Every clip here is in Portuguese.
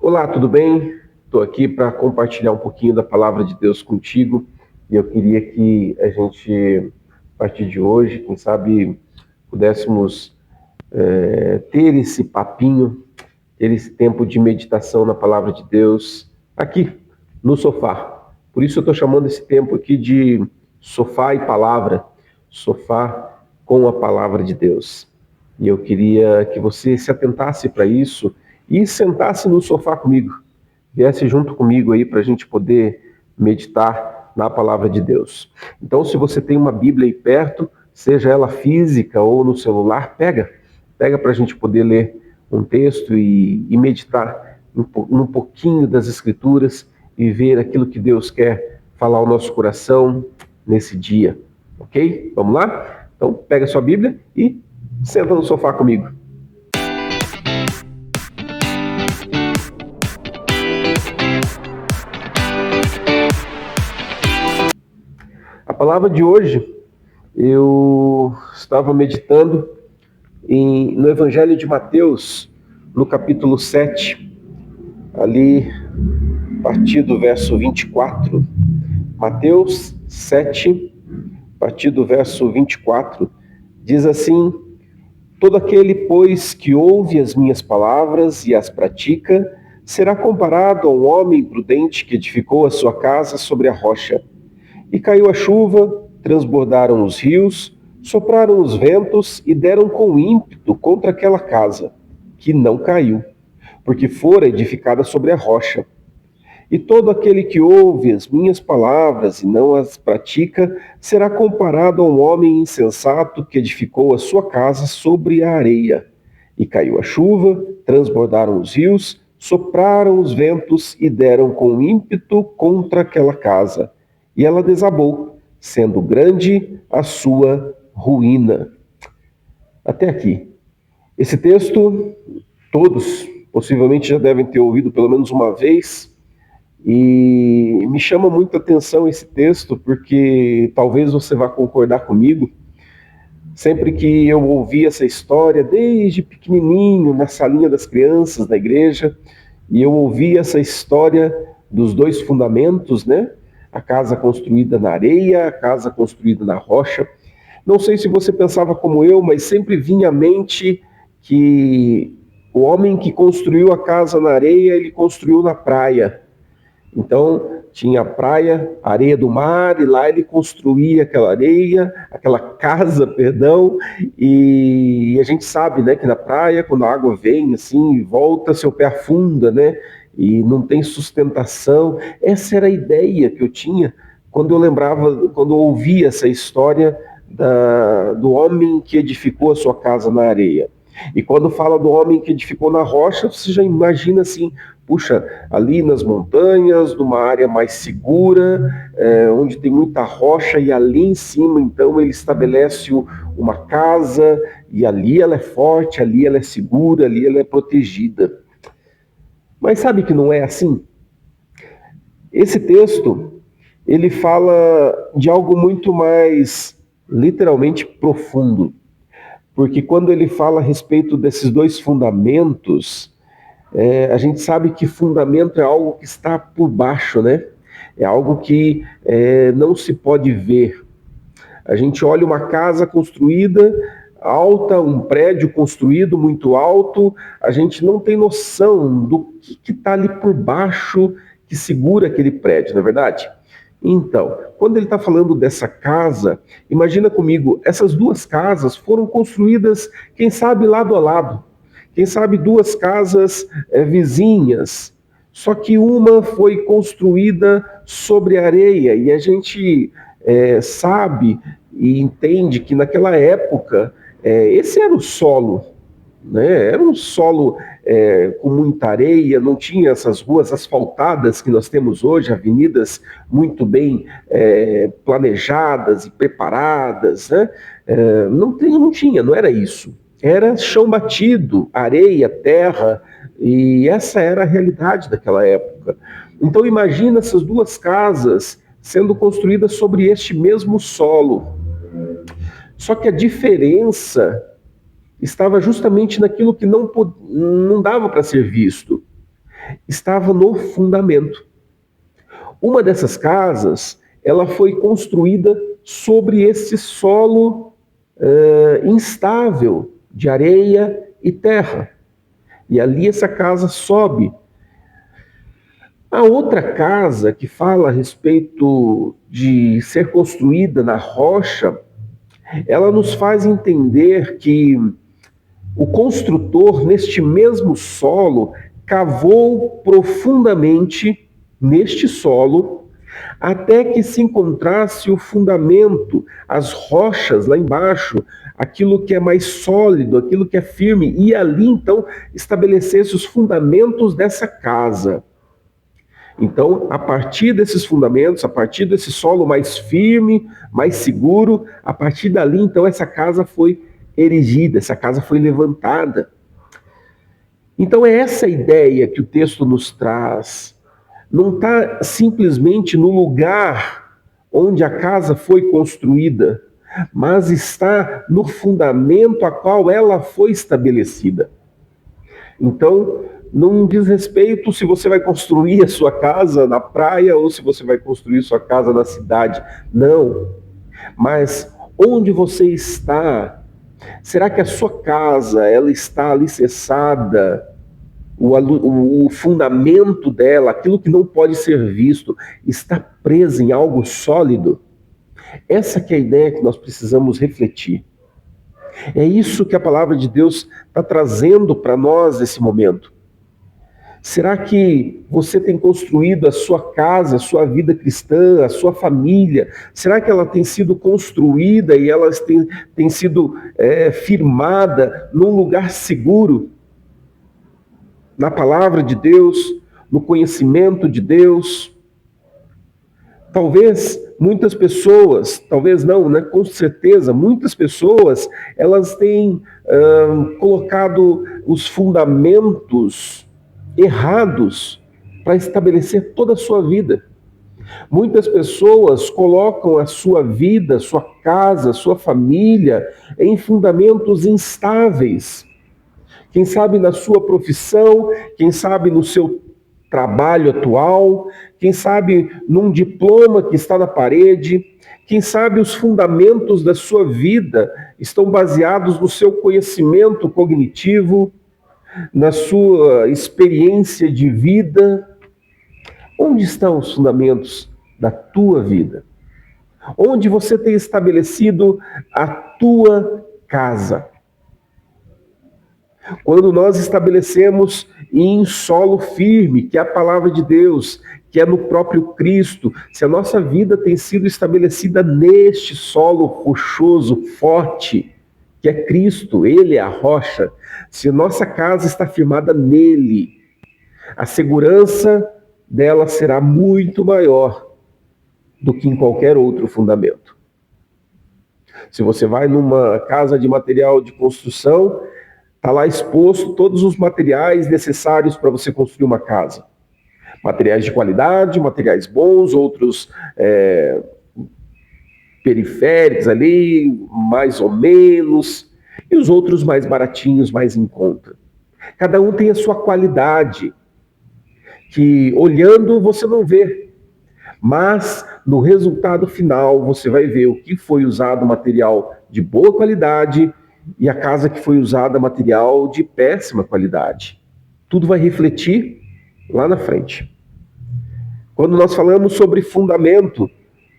Olá, tudo bem? Estou aqui para compartilhar um pouquinho da palavra de Deus contigo e eu queria que a gente, a partir de hoje, quem sabe, pudéssemos ter esse papinho, ter esse tempo de meditação na palavra de Deus aqui no sofá. Por isso eu estou chamando esse tempo aqui de sofá e palavra, sofá com a palavra de Deus. E eu queria que você se atentasse para isso e sentasse no sofá comigo, viesse junto comigo aí para a gente poder meditar na palavra de Deus. Então, se você tem uma Bíblia aí perto, seja ela física ou no celular, pega para a gente poder ler um texto e meditar um pouquinho das Escrituras e ver aquilo que Deus quer falar ao nosso coração nesse dia, ok? Vamos lá? Então, pega a sua Bíblia e senta no sofá comigo. A palavra de hoje, eu estava meditando no Evangelho de Mateus, no capítulo 7, ali, a partir do verso 24. Mateus 7, a partir do verso 24, diz assim: todo aquele, pois, que ouve as minhas palavras e as pratica, será comparado a um homem prudente que edificou a sua casa sobre a rocha. E caiu a chuva, transbordaram os rios, sopraram os ventos e deram com ímpeto contra aquela casa, que não caiu, porque fora edificada sobre a rocha. E todo aquele que ouve as minhas palavras e não as pratica, será comparado a um homem insensato que edificou a sua casa sobre a areia. E caiu a chuva, transbordaram os rios, sopraram os ventos e deram com ímpeto contra aquela casa. E ela desabou, sendo grande a sua ruína. Até aqui. Esse texto, todos possivelmente já devem ter ouvido pelo menos uma vez, e me chama muita atenção esse texto, porque talvez você vá concordar comigo. Sempre que eu ouvi essa história, desde pequenininho, na salinha das crianças da igreja, e eu ouvi essa história dos dois fundamentos, né? A casa construída na areia, a casa construída na rocha. Não sei se você pensava como eu, mas sempre vinha à mente que o homem que construiu a casa na areia, ele construiu na praia. Então, tinha a praia, a areia do mar, e lá ele construía aquela casa, perdão, e a gente sabe, né, que na praia, quando a água vem, assim, volta, seu pé afunda, né, e não tem sustentação. Essa era a ideia que eu tinha quando eu ouvia essa história do homem que edificou a sua casa na areia. E quando fala do homem que edificou na rocha, você já imagina assim, puxa, ali nas montanhas, numa área mais segura, onde tem muita rocha, e ali em cima, então, ele estabelece uma casa, e ali ela é forte, ali ela é segura, ali ela é protegida. Mas sabe que não é assim? Esse texto, ele fala de algo muito mais, literalmente, profundo. Porque quando ele fala a respeito desses dois fundamentos, a gente sabe que fundamento é algo que está por baixo, né? É algo que não se pode ver. A gente olha uma casa construída alta, um prédio construído muito alto, a gente não tem noção do que está ali por baixo que segura aquele prédio, não é verdade? Então, quando ele está falando dessa casa, imagina comigo, essas duas casas foram construídas, quem sabe, lado a lado. Quem sabe duas casas vizinhas, só que uma foi construída sobre areia, e a gente sabe e entende que naquela época esse era o solo, né? Era um solo com muita areia, não tinha essas ruas asfaltadas que nós temos hoje, avenidas muito bem planejadas e preparadas, né? Não tinha, não era isso. Era chão batido, areia, terra, e essa era a realidade daquela época. Então imagina essas duas casas sendo construídas sobre este mesmo solo. Só que a diferença estava justamente naquilo que não dava para ser visto. estava no fundamento. Uma dessas casas, ela foi construída sobre esse solo instável de areia e terra. E ali essa casa sobe. A outra casa que fala a respeito de ser construída na rocha, ela nos faz entender que o construtor, neste mesmo solo, cavou profundamente neste solo, até que se encontrasse o fundamento, as rochas lá embaixo, aquilo que é mais sólido, aquilo que é firme, e ali então estabelecesse os fundamentos dessa casa. Então, a partir desses fundamentos, a partir desse solo mais firme, mais seguro, a partir dali, então, essa casa foi erigida, essa casa foi levantada. Então, é essa ideia que o texto nos traz. Não está simplesmente no lugar onde a casa foi construída, mas está no fundamento a qual ela foi estabelecida. Então, não diz respeito se você vai construir a sua casa na praia ou se você vai construir sua casa na cidade. Não. Mas onde você está? Será que a sua casa ela está alicerçada? O fundamento dela, aquilo que não pode ser visto, está preso em algo sólido? Essa que é a ideia que nós precisamos refletir. É isso que a palavra de Deus está trazendo para nós nesse momento. Será que você tem construído a sua casa, a sua vida cristã, a sua família? Será que ela tem sido construída e ela tem sido firmada num lugar seguro? Na palavra de Deus, no conhecimento de Deus? Talvez muitas pessoas, talvez não, né? Com certeza, muitas pessoas, elas têm colocado os fundamentos errados para estabelecer toda a sua vida. Muitas pessoas colocam a sua vida, sua casa, sua família em fundamentos instáveis. Quem sabe na sua profissão, quem sabe no seu trabalho atual, quem sabe num diploma que está na parede, quem sabe os fundamentos da sua vida estão baseados no seu conhecimento cognitivo, na sua experiência de vida. Onde estão os fundamentos da tua vida? Onde você tem estabelecido a tua casa? Quando nós estabelecemos em solo firme, que é a palavra de Deus, que é no próprio Cristo, se a nossa vida tem sido estabelecida neste solo rochoso, forte, que é Cristo, Ele é a rocha, se a nossa casa está firmada nele, a segurança dela será muito maior do que em qualquer outro fundamento. Se você vai numa casa de material de construção, está lá exposto todos os materiais necessários para você construir uma casa. Materiais de qualidade, materiais bons, outros periféricos ali, mais ou menos, e os outros mais baratinhos, mais em conta. Cada um tem a sua qualidade, que olhando você não vê, mas no resultado final você vai ver o que foi usado material de boa qualidade e a casa que foi usada material de péssima qualidade. Tudo vai refletir lá na frente. Quando nós falamos sobre fundamento,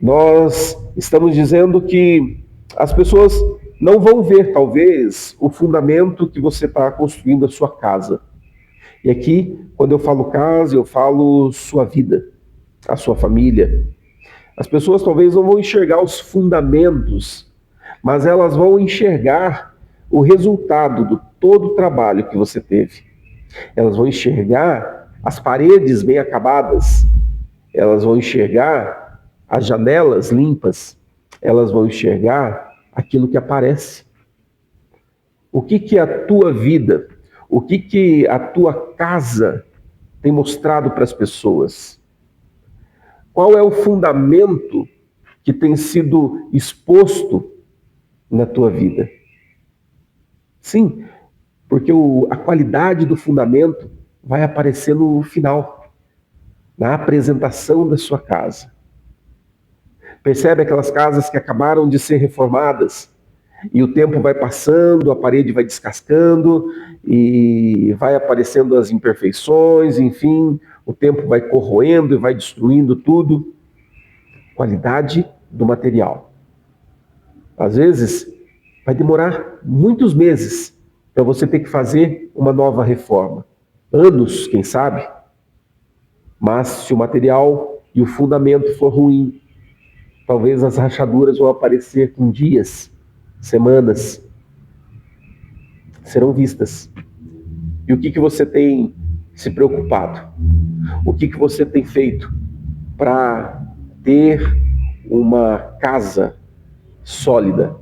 nós estamos dizendo que as pessoas não vão ver, talvez, o fundamento que você está construindo a sua casa. E aqui, quando eu falo casa, eu falo sua vida, a sua família. As pessoas talvez não vão enxergar os fundamentos, mas elas vão enxergar o resultado do todo o trabalho que você teve. Elas vão enxergar as paredes bem acabadas, elas vão enxergar as janelas limpas, elas vão enxergar aquilo que aparece. O que a tua vida, o que a tua casa tem mostrado para as pessoas? Qual é o fundamento que tem sido exposto na tua vida? Sim, porque a qualidade do fundamento vai aparecer no final, na apresentação da sua casa. Percebe aquelas casas que acabaram de ser reformadas e o tempo vai passando, a parede vai descascando e vai aparecendo as imperfeições, enfim, o tempo vai corroendo e vai destruindo tudo. Qualidade do material. Às vezes, vai demorar muitos meses para você ter que fazer uma nova reforma. Anos, quem sabe? Mas se o material e o fundamento for ruim, talvez as rachaduras vão aparecer com dias, semanas, serão vistas. E o que você tem se preocupado? O que você tem feito para ter uma casa sólida,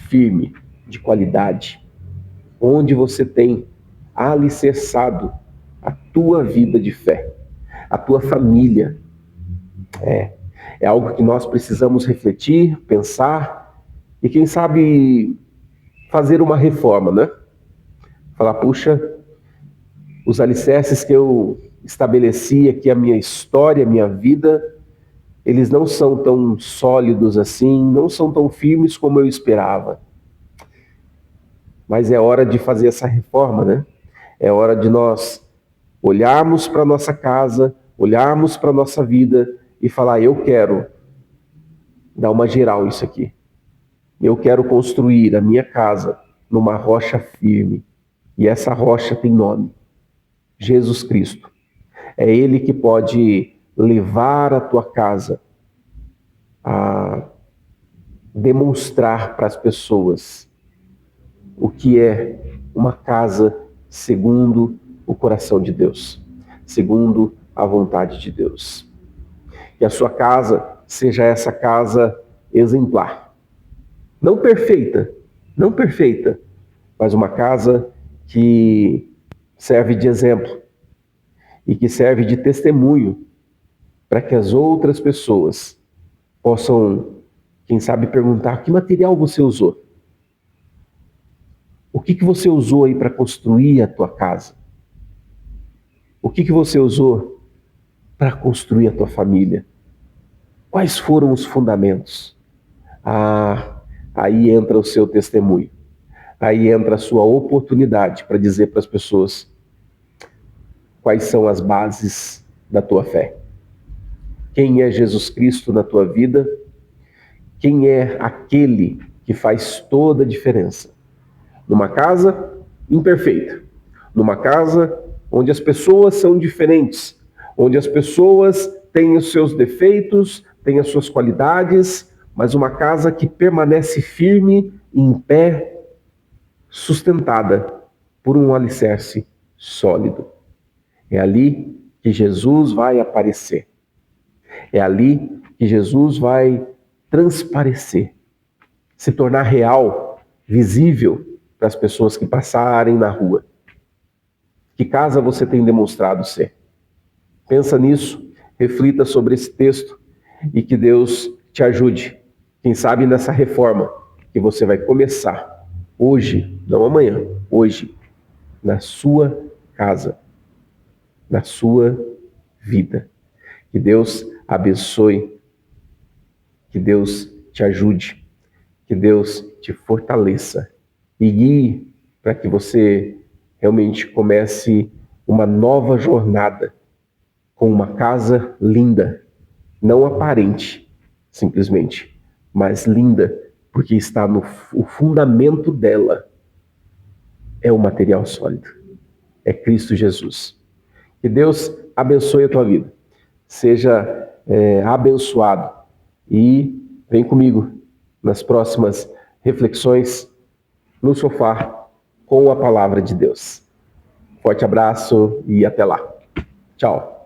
firme, de qualidade, onde você tem alicerçado a tua vida de fé, a tua família? É algo que nós precisamos refletir, pensar e, quem sabe, fazer uma reforma, né? Falar, puxa, os alicerces que eu estabeleci aqui, a minha história, a minha vida, eles não são tão sólidos assim, não são tão firmes como eu esperava. Mas é hora de fazer essa reforma, né? É hora de nós olharmos para a nossa casa, olharmos para a nossa vida e falar, eu quero dar uma geral nisso aqui. Eu quero construir a minha casa numa rocha firme. E essa rocha tem nome: Jesus Cristo. É Ele que pode levar a tua casa a demonstrar para as pessoas o que é uma casa segundo o coração de Deus, segundo a vontade de Deus. Que a sua casa seja essa casa exemplar. Não perfeita, mas uma casa que serve de exemplo e que serve de testemunho para que as outras pessoas possam, quem sabe, perguntar: que material você usou? O que você usou aí para construir a tua casa? O que você usou para construir a tua família? Quais foram os fundamentos? Aí entra o seu testemunho. Aí entra a sua oportunidade para dizer para as pessoas quais são as bases da tua fé. Quem é Jesus Cristo na tua vida? Quem é aquele que faz toda a diferença? Numa casa imperfeita, numa casa onde as pessoas são diferentes, onde as pessoas têm os seus defeitos, têm as suas qualidades, mas uma casa que permanece firme, em pé, sustentada por um alicerce sólido. É ali que Jesus vai aparecer. É ali que Jesus vai transparecer, se tornar real, visível para as pessoas que passarem na rua. Que casa você tem demonstrado ser? Pensa nisso, reflita sobre esse texto e que Deus te ajude. Quem sabe nessa reforma que você vai começar hoje, não amanhã, hoje, na sua casa, na sua vida. Que Deus abençoe, que Deus te ajude, que Deus te fortaleça e guie para que você realmente comece uma nova jornada com uma casa linda, não aparente, simplesmente, mas linda, porque está o fundamento dela é o material sólido, é Cristo Jesus. Que Deus abençoe a tua vida, seja abençoado e vem comigo nas próximas reflexões no sofá com a palavra de Deus. Forte abraço e até lá. Tchau.